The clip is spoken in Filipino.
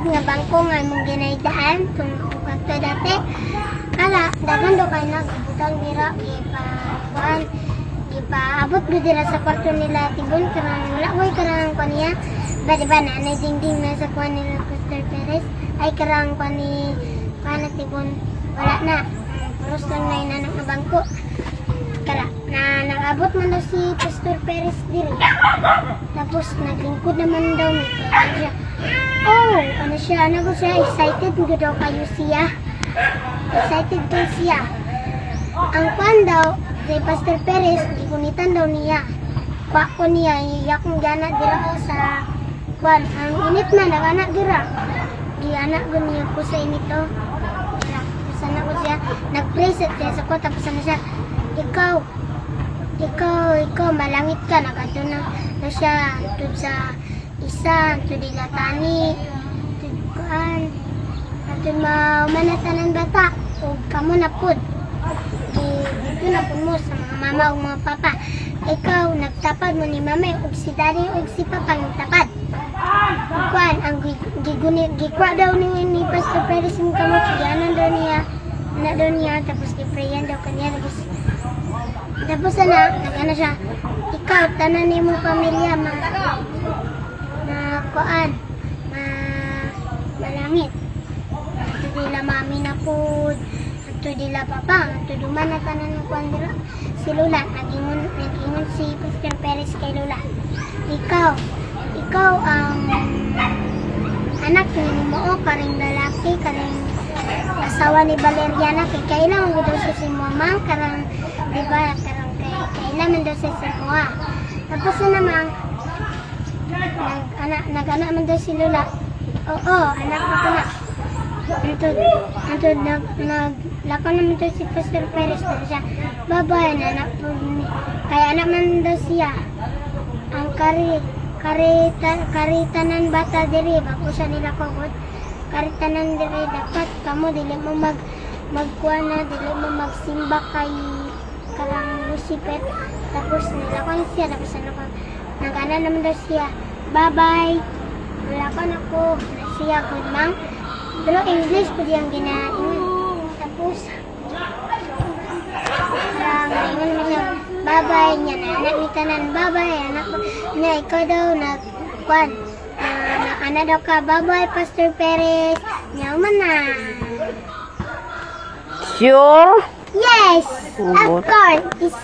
nga bangko nga mong ginaydaan kung pagto dati. Ala, dagan do kay nagbutang dira ipaabot ko dira sa kwarto nila tibon karang wala koy karang kaniya. Ba diba na dingding na sa kwan nila Pastor Perez ay karang kwani pana tibon wala na. Puros lang na ina ng bangko. Kala na nag-abot man daw si Pastor Perez diri. Tapos naglingkod naman daw nito. Oh, ano siya excited ko daw kayo siya. Excited daw siya. Ang kwan daw, si Pastor Perez, gikunitan daw niya. Kwa ko niya, iyak kong gana dira ko sa kwan. Ang init na, nag-anak dira. Di-anak ko niya po sa inito. Sana ko siya, nag-praise siya sa ko, tapos ano siya, ikaw, malangit ka, nagado na siya, tud sa isa, tud ilatani, tud kuan, tud manatanan bata, o kamo na pud. Dito na po mo sa mga mama o mga papa. Ikaw, nagtapad mo ni mama, o si daddy, o si papa, nagtapad. Kuan, ang gikwa daw ni Pastor Perez yung kamot, gianan daw niya, tapos giprayan daw kanya, tapos nag-ano siya, ikaw, tanan ni mo pamilya, kuan, malangit. Ito nila mami na po, ito nila papa, ito duman na tanan ng kuan dira. Si Lola, nag-ingon si Pastor Perez kay Lola. Ikaw ang anak ni mo, karing lalaki, karing asawa ni Valeriana, kay kailangan mo daw siya si mama, karang, diba, karang kailangan daw siya si Moa. Tapos na naman, nag-anak man daw si Lola. Oo, anak ko na. Naglako naman daw si Pastor Perez na siya. Babay, anak po. Kaya anak man daw siya. Ang karitanan bata diri, bako siya nila kagod. Karitanan diri, dapat kamo, dili mo magkuha na, dili mo magsimba kay karang Lucifer. Tapos nilakon siya, tapos nag-ana naman daw siya. Bye-bye. Nilakon ako, na siya, good ma'am. Pero English po diyang ginaingon. Tapos, ingon mo siya, bye-bye niya na anak ni tanan, bye-bye, anak ko. Na ikaw daw, nagkuhan. Ana daw ka, bye-bye, Pastor Perez. Nyaw man na. Sure? Yes, of course.